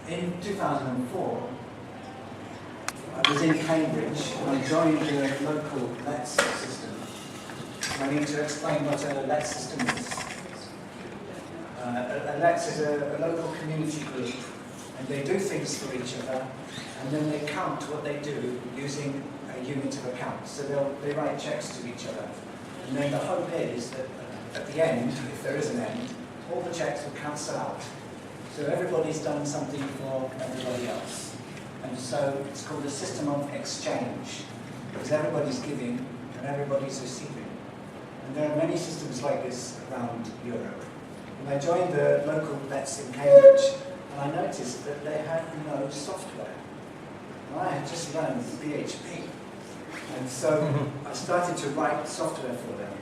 In 2004, I was in Cambridge and I joined the local LETS system. I need to explain what a LETS system is. A LETS is a local community group, and they do things for each other, and then they count what they do using a unit of account. So they write checks to each other. And then the hope is that at the end, if there is an end, all the checks will cancel out. So everybody's done something for everybody else. And so it's called a system of exchange, because everybody's giving and everybody's receiving. And there are many systems like this around Europe. And I joined the local LETS in Cambridge, and I noticed that they had no software. And I had just learned PHP. And so I started to write software for them.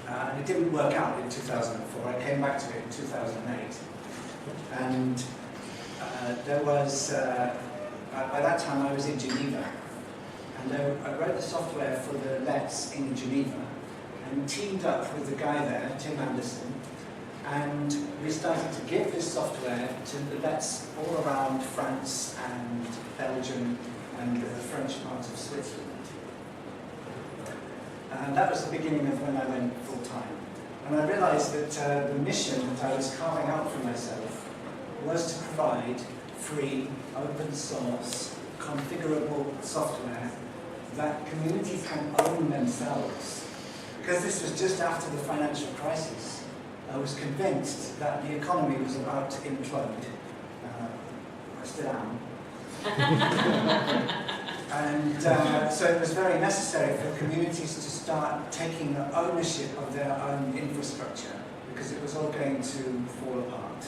And it didn't work out in 2004. I came back to it in 2008. And there was, by that time I was in Geneva. And I wrote the software for the LETS in Geneva and teamed up with the guy there, Tim Anderson. And we started to give this software to the LETS all around France and Belgium and the French part of Switzerland. And that was the beginning of when I went full-time. And I realized that the mission that I was carving out for myself was to provide free, open source, configurable software that communities can own themselves. Because this was just after the financial crisis. I was convinced that the economy was about to implode. I still am. And so it was very necessary for communities to start taking ownership of their own infrastructure, because it was all going to fall apart.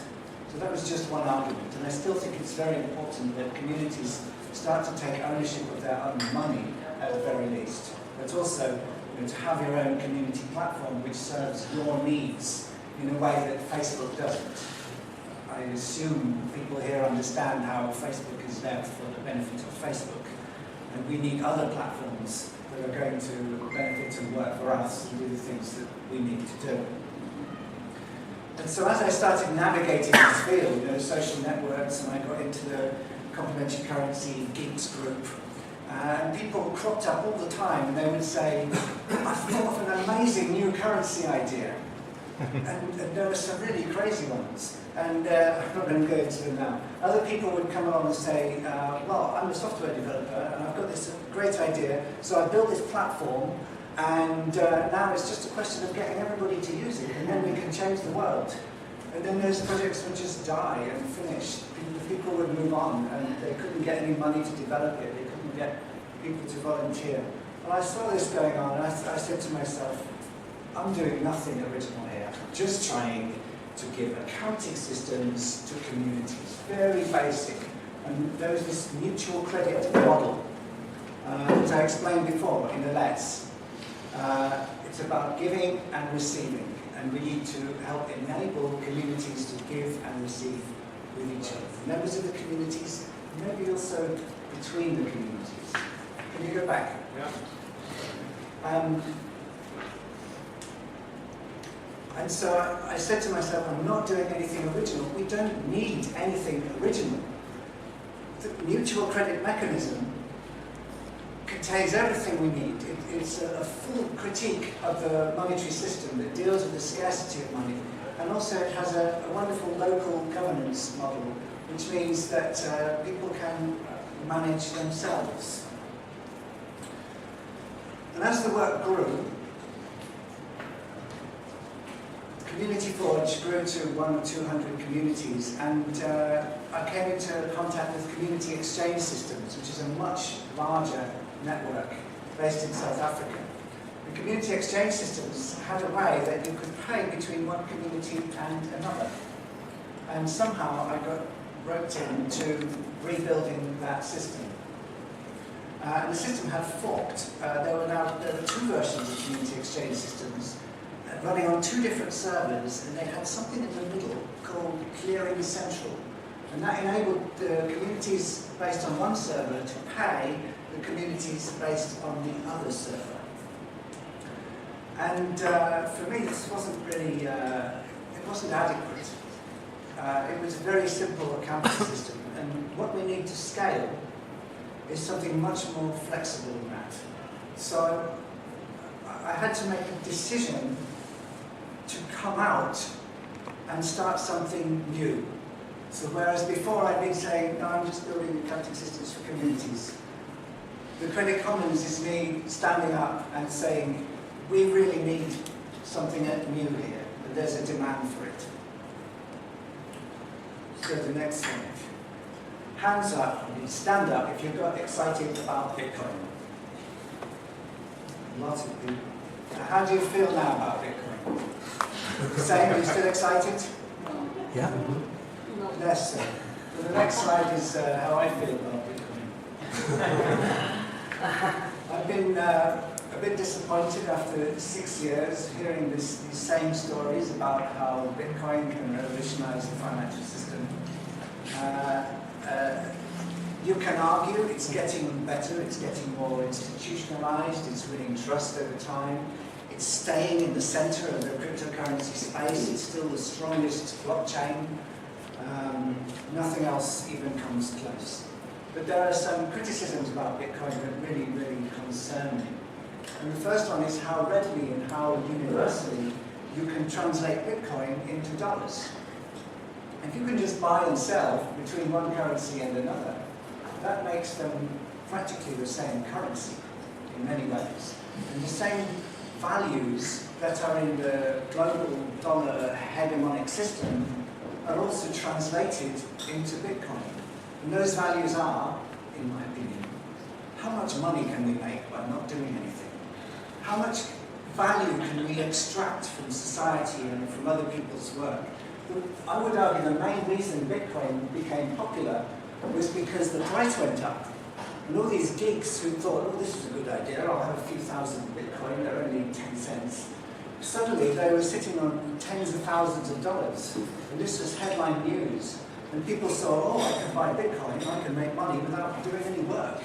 So that was just one argument, and I still think it's very important that communities start to take ownership of their own money at the very least, but also to have your own community platform which serves your needs in a way that Facebook doesn't. I assume people here understand how Facebook is there for the benefit of Facebook. And we need other platforms that are going to benefit and work for us and do the things that we need to do. And so as I started navigating this field, social networks, and I got into the Complementary Currency Geeks group, and people cropped up all the time and they would say, I thought of an amazing new currency idea. And there were some really crazy ones. And I'm not going to go into them now. Other people would come along and say, well, I'm a software developer and I've got this great idea, so I built this platform, and now it's just a question of getting everybody to use it, and then we can change the world. And then those projects would just die and finish. People would move on, and they couldn't get any money to develop it. They couldn't get people to volunteer. And I saw this going on, and I said to myself, I'm doing nothing original here. I'm just trying to give accounting systems to communities. Very basic. And there was this mutual credit model that I explained before in the LETS. It's about giving and receiving. And we need to help enable communities to give and receive with each other. Members of the communities, maybe also between the communities. Can you go back? Yeah. And so I said to myself, I'm not doing anything original. We don't need anything original. The mutual credit mechanism contains everything we need. It's a full critique of the monetary system that deals with the scarcity of money. And also it has a wonderful local governance model, which means that people can manage themselves. And as the work grew, Community Forge grew to 100 or 200 communities, and I came into contact with Community Exchange Systems, which is a much larger network based in South Africa. The Community Exchange Systems had a way that you could pay between one community and another. And somehow I got roped into rebuilding that system. And the system had forked. There were two versions of Community Exchange Systems, running on two different servers, and they had something in the middle called Clearing Central. And that enabled the communities based on one server to pay the communities based on the other server. And for me, this wasn't really, it wasn't adequate. it was a very simple accounting system, and what we need to scale is something much more flexible than that. So I had to make a decision to come out and start something new. So whereas before I'd been saying, no, I'm just building accounting systems for communities, the Credit Commons is me standing up and saying, we really need something new here, and there's a demand for it. So the next slide. Hands up, stand up if you got excited about Bitcoin. Lots of people. How do you feel now about Bitcoin? Same, are you still excited? Yeah. Less so. So the next slide is how I feel about Bitcoin. I've been a bit disappointed after 6 years hearing these same stories about how Bitcoin can revolutionize the financial system. You can argue it's getting better, it's getting more institutionalized, it's winning trust over time, it's staying in the center of the cryptocurrency space, it's still the strongest blockchain. Nothing else even comes close. But there are some criticisms about Bitcoin that really, really concern me. And the first one is how readily and how universally you can translate Bitcoin into dollars. If you can just buy and sell between one currency and another, that makes them practically the same currency in many ways. And the same values that are in the global dollar hegemonic system are also translated into Bitcoin. And those values are, in my opinion, how much money can we make by not doing anything? How much value can we extract from society and from other people's work? I would argue the main reason Bitcoin became popular was because the price went up. And all these geeks who thought, oh, this is a good idea, I'll have a few thousand Bitcoin, they're only 10 cents. Suddenly they were sitting on tens of thousands of dollars. And this was headline news. And people saw, oh, I can buy Bitcoin, I can make money without doing any work.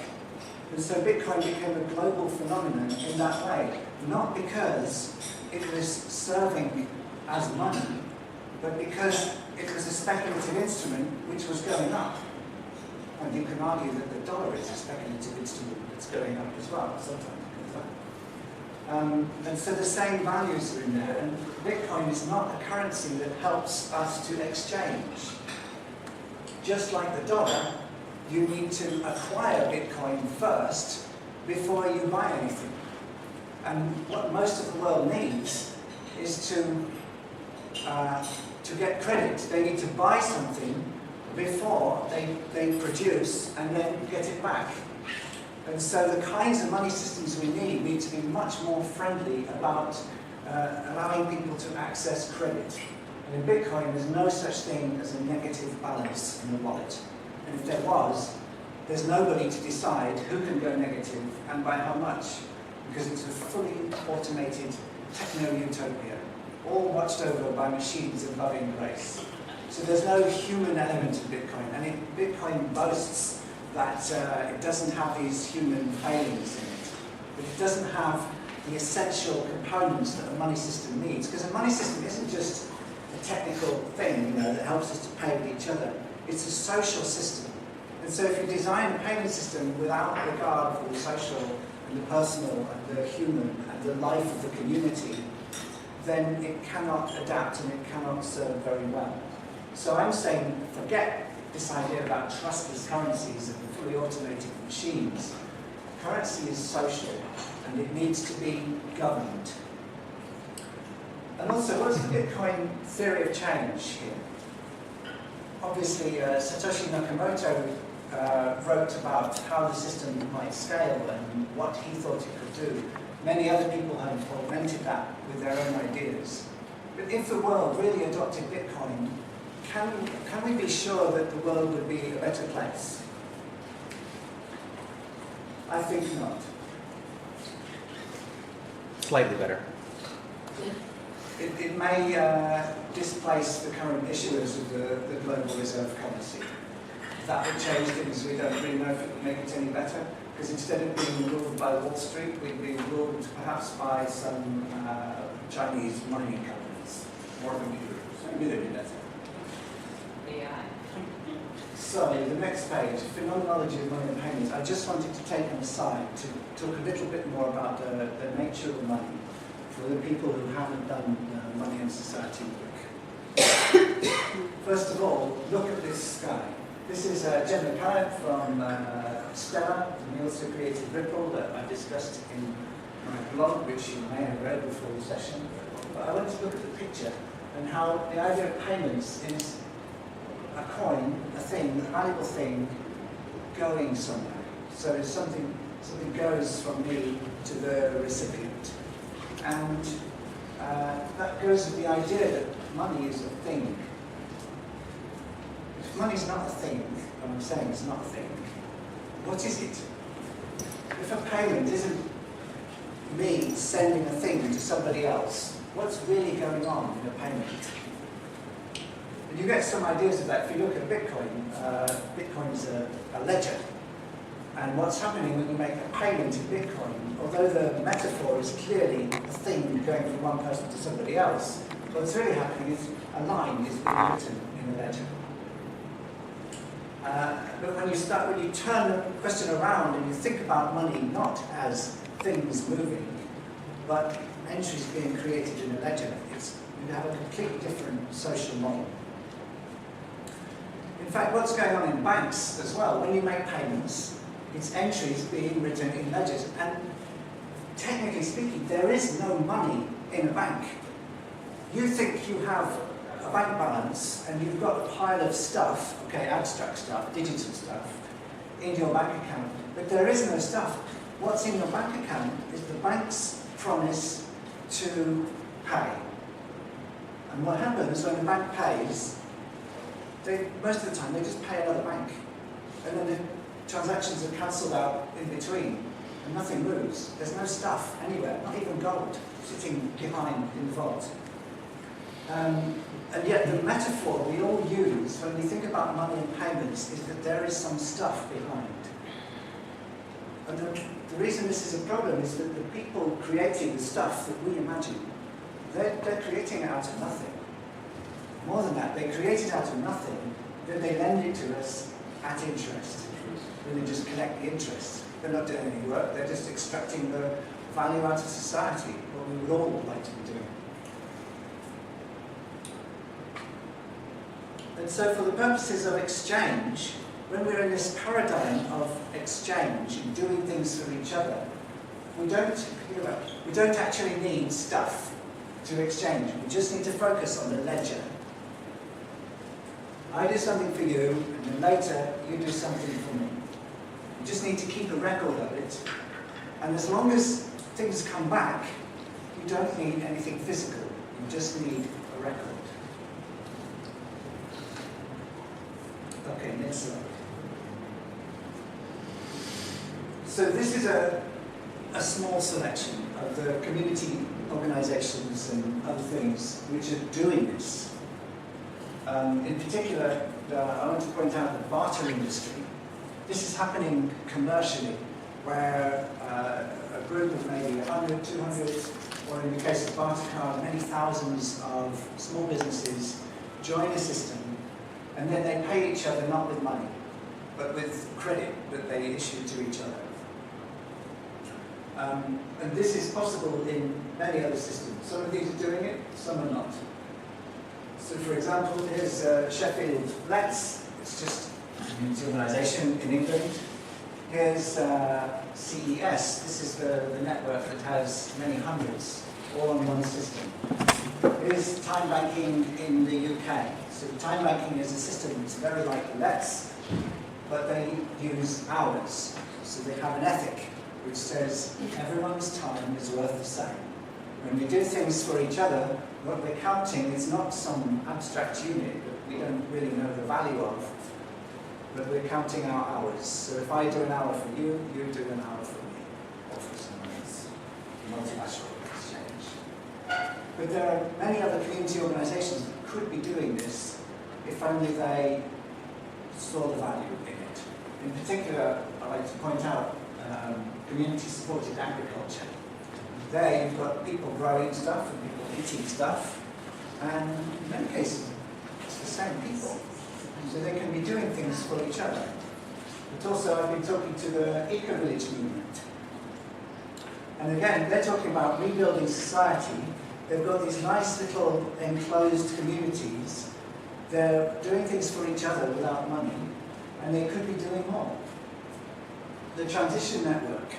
And so Bitcoin became a global phenomenon in that way. Not because it was serving as money, but because it was a speculative instrument which was going up. And you can argue that the dollar is a speculative instrument that's going up as well, sometimes it goes up. And so the same values are in there, and Bitcoin is not a currency that helps us to exchange. Just like the dollar, you need to acquire Bitcoin first before you buy anything. And what most of the world needs is to get credit. They need to buy something before they produce and then get it back. And so the kinds of money systems we need to be much more friendly about allowing people to access credit. And in Bitcoin, there's no such thing as a negative balance in the wallet. And if there was, there's nobody to decide who can go negative and by how much, because it's a fully automated techno-utopia, all watched over by machines of loving grace. So there's no human element to Bitcoin, and Bitcoin boasts that it doesn't have these human failings in it, but it doesn't have the essential components that a money system needs, because a money system isn't just a technical thing, that helps us to pay with each other. It's a social system. And so if you design a payment system without regard for the social and the personal and the human and the life of the community, then it cannot adapt and it cannot serve very well. So I'm saying, forget this idea about trustless currencies and fully automated machines. Currency is social, and it needs to be governed. And also, what's the Bitcoin theory of change here? Obviously, Satoshi Nakamoto wrote about how the system might scale and what he thought it could do. Many other people have augmented that with their own ideas. But if the world really adopted Bitcoin, can we be sure that the world would be a better place? I think not. Slightly better. It may displace the current issuers of the global reserve currency. That would change things. We don't really know if it would make it any better, because instead of being ruled by Wall Street, we'd be ruled perhaps by some Chinese mining companies, more than computers. Maybe they'd be better. So, the next page, Phenomenology of Money and Payments. I just wanted to take an aside to talk a little bit more about the nature of money for the people who haven't done Money and Society work. First of all, look at this sky. This is DeMeulenaere from Stella, and he also created Ripple that I discussed in my blog, which you may have read before the session. But I want to look at the picture and how the idea of payments is a coin, a thing, a valuable thing, going somewhere. So something goes from me to the recipient. And that goes with the idea that money is a thing. If money is not a thing, and I'm saying it's not a thing, what is it? If a payment isn't me sending a thing to somebody else, what's really going on in a payment? And you get some ideas of that. If you look at Bitcoin, Bitcoin's a ledger. And what's happening when you make a payment in Bitcoin, although the metaphor is clearly a thing going from one person to somebody else, what's really happening is a line is being written in a ledger. But when you turn the question around and you think about money not as things moving, but entries being created in a ledger, you have a completely different social model. In fact, what's going on in banks as well, when you make payments, it's entries being written in ledgers. And technically speaking, there is no money in a bank. You think you have a bank balance and you've got a pile of stuff, okay, abstract stuff, digital stuff, in your bank account, but there is no stuff. What's in your bank account is the bank's promise to pay. And what happens when the bank pays, most of the time they just pay another bank. And then the transactions are cancelled out in between, and nothing moves. There's no stuff anywhere, not even gold, sitting behind in the vault. And yet the metaphor we all use when we think about money and payments is that there is some stuff behind. And the reason this is a problem is that the people creating the stuff that we imagine, they're creating it out of nothing. More than that, they create it out of nothing, then they lend it to us at interest. Then they just collect the interest. They're not doing any work, they're just extracting the value out of society, what we would all like to be doing. And so for the purposes of exchange, when we're in this paradigm of exchange and doing things for each other, we don't actually need stuff to exchange. We just need to focus on the ledger. I do something for you, and then later you do something for me. You just need to keep a record of it. And as long as things come back, you don't need anything physical. You just need a record. Okay, next slide. So this is a small selection of the community organizations and other things which are doing this. In particular, I want to point out the barter industry. This is happening commercially, where a group of maybe 100, 200, or in the case of Bartercard, many thousands of small businesses join a system, and then they pay each other not with money, but with credit that they issue to each other. And this is possible in many other systems. Some of these are doing it, some are not. So for example, here's Sheffield Let's, it's just a community organisation in England. Here's CES, this is the network that has many hundreds, all on one system. Here's time banking in the UK. So time banking is a system that's very like Let's, but they use hours. So they have an ethic which says everyone's time is worth the same. When we do things for each other, what we're counting is not some abstract unit that we don't really know the value of, but we're counting our hours. So if I do an hour for you, you do an hour for me, or for someone else. Multilateral exchange. But there are many other community organizations that could be doing this if only they saw the value in it. In particular, I'd like to point out community-supported agriculture. There you've got people growing stuff and people eating stuff, and in many cases it's the same people. So they can be doing things things for each other. But also I've been talking to the eco-village movement. And again, they're talking about rebuilding society. They've got these nice little enclosed communities. They're doing things for each other without money, and they could be doing more. The Transition Network,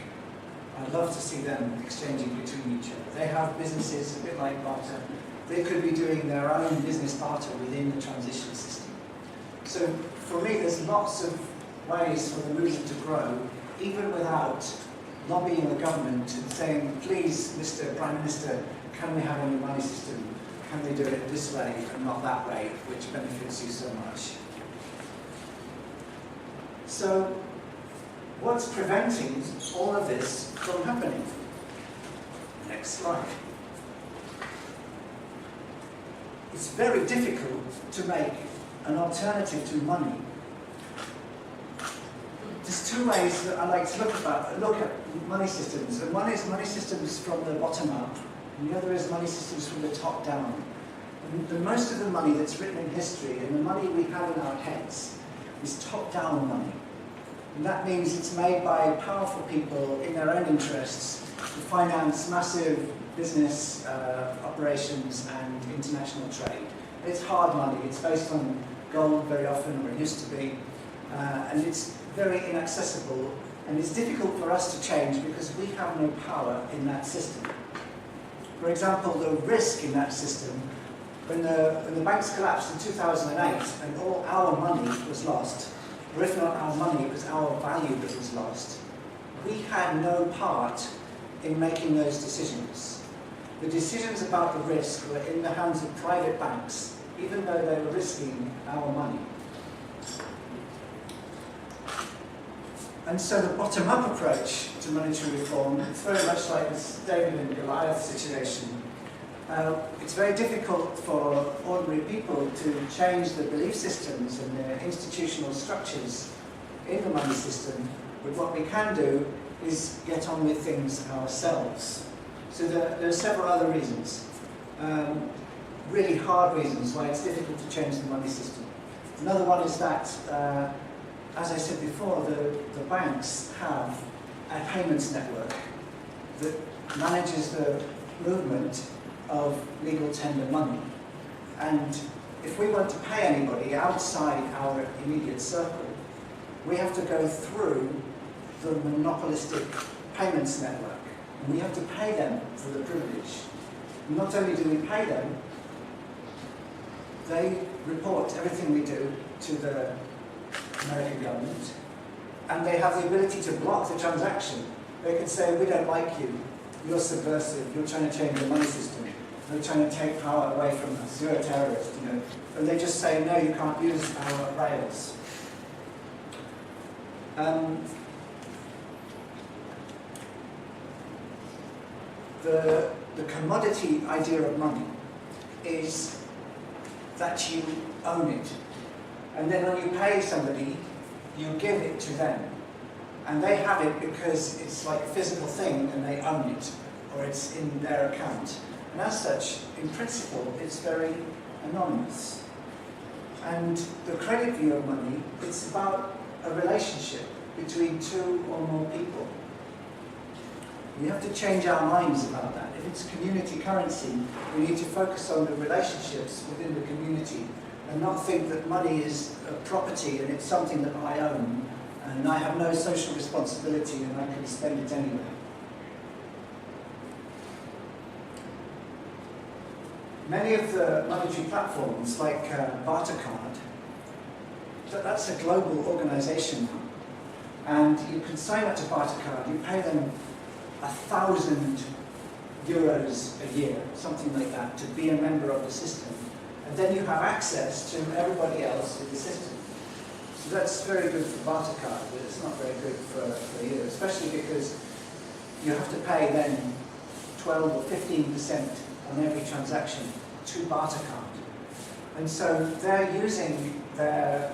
I'd love to see them exchanging between each other. They have businesses a bit like barter. They could be doing their own business barter within the transition system. So for me, there's lots of ways for the movement to grow, even without lobbying the government and saying, please, Mr. Prime Minister, can we have a new money system? Can we do it this way and not that way, which benefits you so much? So, what's preventing all of this from happening? Next slide. It's very difficult to make an alternative to money. There's two ways that I like to look at money systems. And one is money systems from the bottom up, and the other is money systems from the top down. And most of the money that's written in history and the money we have in our heads is top-down money. And that means it's made by powerful people in their own interests to finance massive business operations and international trade. It's hard money. It's based on gold very often, or it used to be. And it's very inaccessible, and it's difficult for us to change because we have no power in that system. For example, the risk in that system, when the banks collapsed in 2008 and all our money was lost, or if not our money, it was our value that was lost, we had no part in making those decisions. The decisions about the risk were in the hands of private banks, even though they were risking our money. And so the bottom-up approach to monetary reform, it's very much like this David and Goliath situation. It's very difficult for ordinary people to change the belief systems and the institutional structures in the money system, but what we can do is get on with things ourselves. So there are several other reasons, really hard reasons why it's difficult to change the money system. Another one is that as I said before, the banks have a payments network that manages the movement of legal tender money. And if we want to pay anybody outside our immediate circle, we have to go through the monopolistic payments network. And we have to pay them for the privilege. And not only do we pay them, they report everything we do to the American government, and they have the ability to block the transaction. They can say, we don't like you, you're subversive, you're trying to change the money system, you're trying to take power away from us, you're a terrorist, you know. And they just say, no, you can't use our rails. The commodity idea of money is that you own it. And then when you pay somebody, you give it to them. And they have it because it's like a physical thing and they own it, or it's in their account. And as such, in principle, it's very anonymous. And the credit view of money, it's about a relationship between two or more people. We have to change our minds about that. If it's community currency, we need to focus on the relationships within the community and not think that money is a property and it's something that I own and I have no social responsibility and I can spend it anyway. Many of the monetary platforms, like Bartercard, that's a global organization, and you can sign up to Bartercard, you pay them €1,000 a year, something like that, to be a member of the system. And then you have access to everybody else in the system. So that's very good for Bartercard, but it's not very good for you, especially because you have to pay then 12 or 15% on every transaction to Bartercard. And so they're using their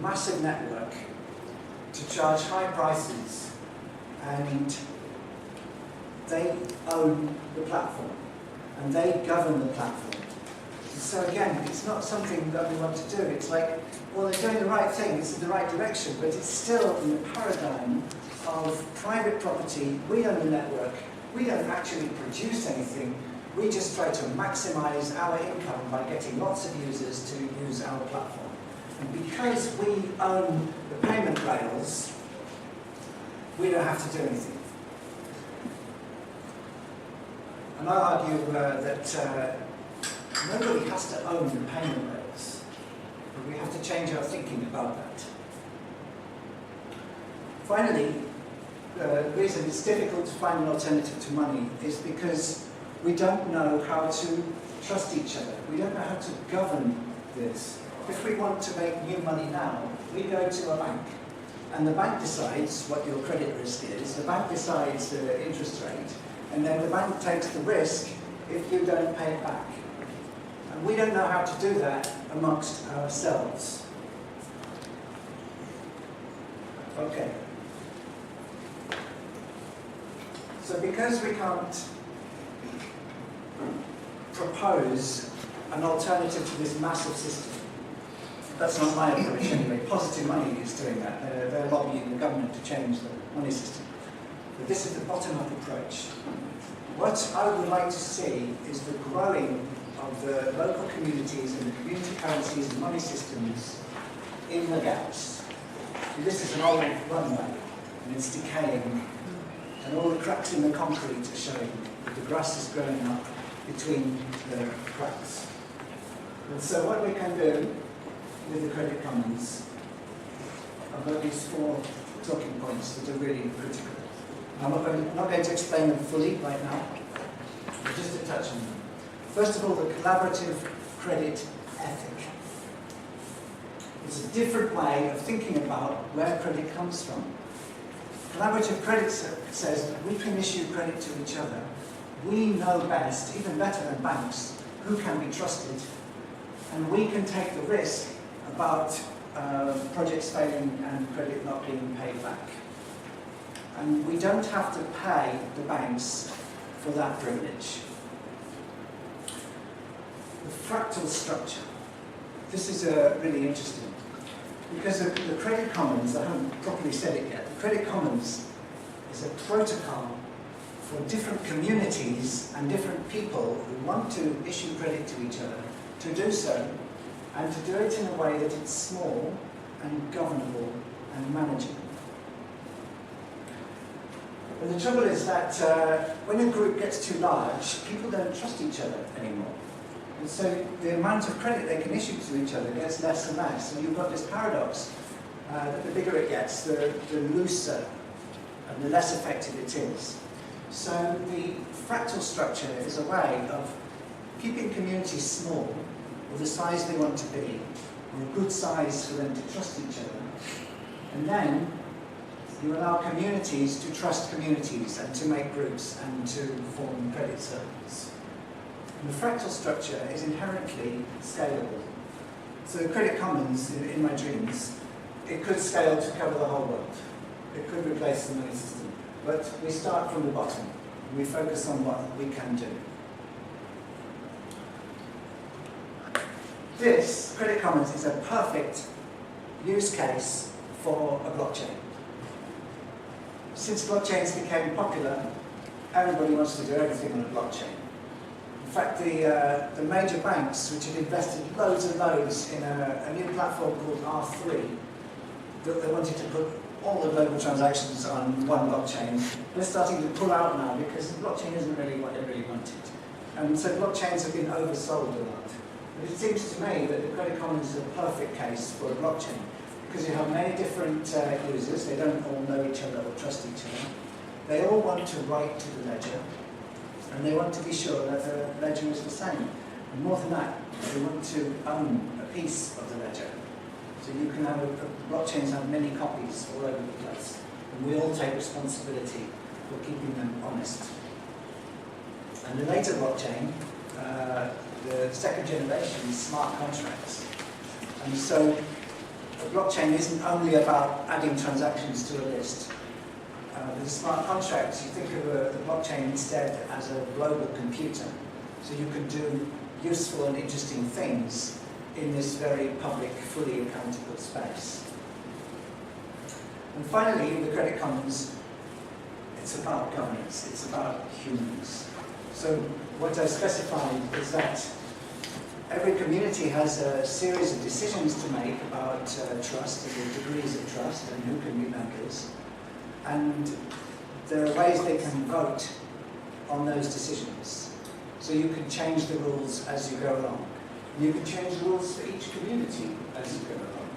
massive network to charge high prices, and they own the platform and they govern the platform. So again, it's not something that we want to do. It's like, well, they're doing the right thing, it's in the right direction, but it's still in the paradigm of private property. We own the network. We don't actually produce anything. We just try to maximize our income by getting lots of users to use our platform. And because we own the payment rails, we don't have to do anything. And I argue that nobody has to own the payment rails, but we have to change our thinking about that. Finally, the reason it's difficult to find an alternative to money is because we don't know how to trust each other. We don't know how to govern this. If we want to make new money now, we go to a bank, and the bank decides what your credit risk is, the bank decides the interest rate, and then the bank takes the risk if you don't pay it back. And we don't know how to do that amongst ourselves. Okay. So because we can't propose an alternative to this massive system, that's not my approach anyway. Positive Money is doing that. They're lobbying the government to change the money system. But this is the bottom-up approach. What I would like to see is the growing of the local communities and the community currencies and money systems in the gaps. And this is an old runway, and it's decaying, and all the cracks in the concrete are showing that the grass is growing up between the cracks. And so what we can do with the credit commons, I've got these 4 talking points that are really critical. I'm not going to explain them fully right now, but just to touch on them. First of all, the collaborative credit ethic. It's a different way of thinking about where credit comes from. Collaborative credit says that we can issue credit to each other. We know best, even better than banks, who can be trusted, and we can take the risk about projects failing and credit not being paid back. And we don't have to pay the banks for that privilege. The fractal structure. This is really interesting, because the credit commons, I haven't properly said it yet, the credit commons is a protocol for different communities and different people who want to issue credit to each other to do so, and to do it in a way that it's small and governable and manageable. But the trouble is that when a group gets too large, people don't trust each other anymore. And so the amount of credit they can issue to each other gets less and less. And you've got this paradox that the bigger it gets, the looser and the less effective it is. So the fractal structure is a way of keeping communities small, or the size they want to be, or a good size for them to trust each other. And then you allow communities to trust communities and to make groups and to form credit circles. And the fractal structure is inherently scalable. So the credit commons, in my dreams, it could scale to cover the whole world. It could replace the money system. But we start from the bottom. And we focus on what we can do. This, credit commons, is a perfect use case for a blockchain. Since blockchains became popular, everybody wants to do everything on a blockchain. In fact, the major banks, which had invested loads and loads in a new platform called R3, that they wanted to put all the global transactions on one blockchain, they're starting to pull out now because the blockchain isn't really what they really wanted. And so blockchains have been oversold a lot. But it seems to me that the credit commons is a perfect case for a blockchain, because you have many different users. They don't all know each other or trust each other. They all want to write to the ledger, and they want to be sure that the ledger is the same. And more than that, they want to own a piece of the ledger. So you can have blockchains have many copies all over the place, and we all take responsibility for keeping them honest. And the later blockchain, the second generation, is smart contracts. And so a blockchain isn't only about adding transactions to a list. With smart contracts, you think of the blockchain instead as a global computer. So you can do useful and interesting things in this very public, fully accountable space. And finally, in the Credit Commons, it's about governance, it's about humans. So what I specified is that every community has a series of decisions to make about trust and the degrees of trust and who can be members. And there are ways they can vote on those decisions. So you can change the rules as you go along. You can change the rules for each community as you go along.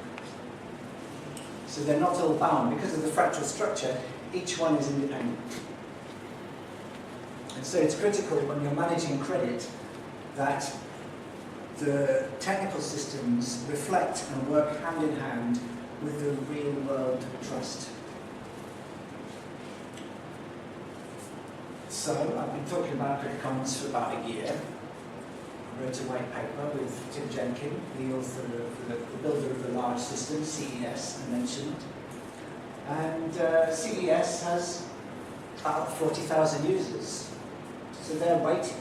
So they're not all bound. Because of the fractal structure, each one is independent. And so it's critical when you're managing credit that the technical systems reflect and work hand in hand with the real world trust. So I've been talking about Credit Commons for about a year. I wrote a white paper with Tim Jenkin, the author of the builder of the large system, CES, I mentioned. And CES has about 40,000 users. So they're waiting.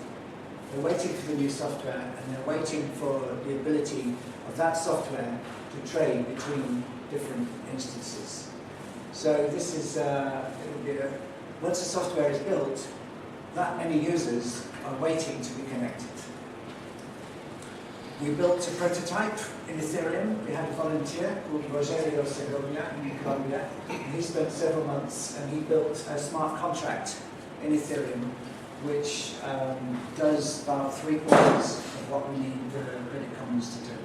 They're waiting for the new software, and they're waiting for the ability of that software to trade between different instances. So this is, once the software is built, that many users are waiting to be connected. We built a prototype in Ethereum. We had a volunteer called Rogerio Segovia in Colombia. He spent several months and he built a smart contract in Ethereum which does about 3/4 of what we need the Credit Commons to do.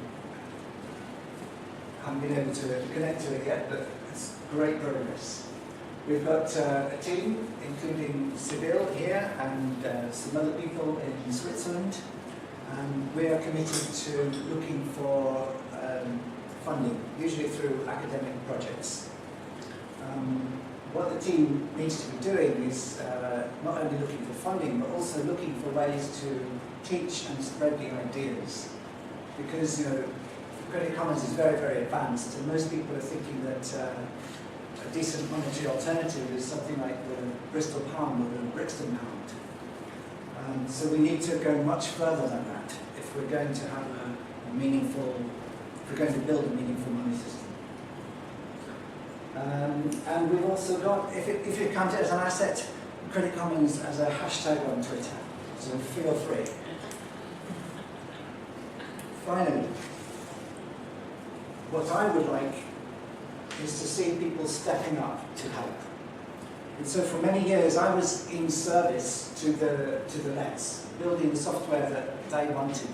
I haven't been able to connect to it yet, but it's great progress. We've got a team, including Sibyl here and some other people in Switzerland, and we are committed to looking for funding, usually through academic projects. What the team needs to be doing is not only looking for funding, but also looking for ways to teach and spread the ideas. Because Credit Commons is very, very advanced, and most people are thinking that a decent monetary alternative is something like the Bristol pound or the Brixton pound. So we need to go much further than that if we're going to have a meaningful, if we're going to build a meaningful money system. And we've also got, if you count it as an asset, Credit Commons as a hashtag on Twitter, so feel free. Finally, what I would like is to see people stepping up to help. And so for many years I was in service to the Lets, building the software that they wanted.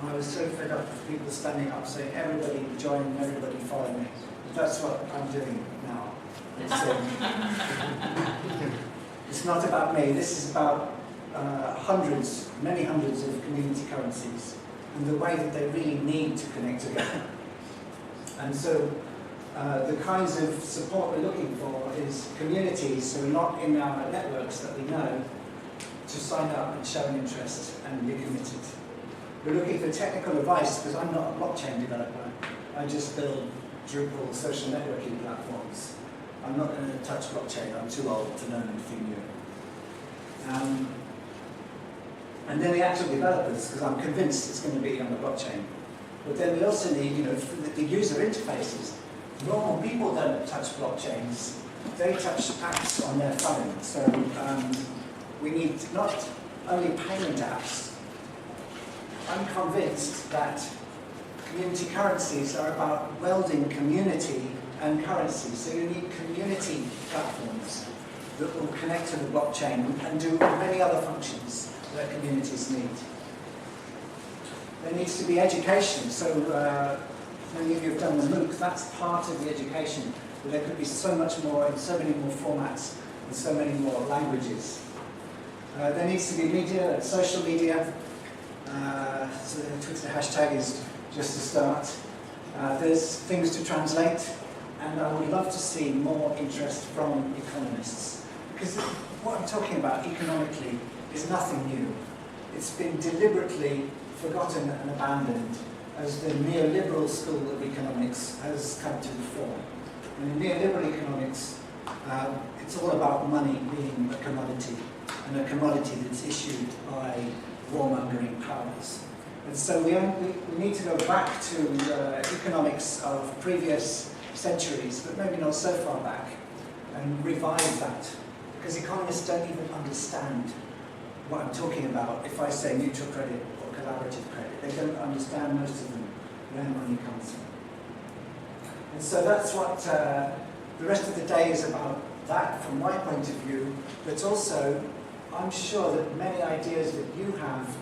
And I was so fed up with people standing up saying, everybody join, everybody follow me. That's what I'm doing now. It's not about me, this is about many hundreds of community currencies and the way that they really need to connect together. And so the kinds of support we're looking for is communities who are not in our networks that we know to sign up and show an interest and be committed. We're looking for technical advice because I'm not a blockchain developer. I just build Drupal social networking platforms. I'm not going to touch blockchain, I'm too old to learn anything new. And then the actual developers, because I'm convinced it's going to be on the blockchain. But then we also need, the user interfaces. Normal people don't touch blockchains, they touch apps on their phone. So we need not only payment apps. I'm convinced that community currencies are about welding community and currency. So you need community platforms that will connect to the blockchain and do many other functions that communities need. There needs to be education. So many of you have done the MOOC, that's part of the education. But there could be so much more in so many more formats and so many more languages. There needs to be media and social media. So the Twitter hashtag is just a start. There's things to translate, and I would love to see more interest from economists. Because what I'm talking about economically is nothing new. It's been deliberately forgotten and abandoned as the neoliberal school of economics has come to the fore. And in neoliberal economics, it's all about money being a commodity, and a commodity that's issued by warmongering powers. And so we need to go back to economics of previous centuries, but maybe not so far back, and revive that. Because economists don't even understand what I'm talking about if I say mutual credit or collaborative credit. They don't understand, most of them, where money comes from. And so that's what the rest of the day is about, that from my point of view, but also I'm sure that many ideas that you have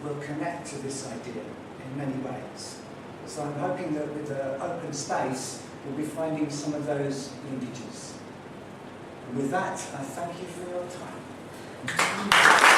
will connect to this idea in many ways. So I'm hoping that with the open space, we'll be finding some of those linkages. And with that, I thank you for your time.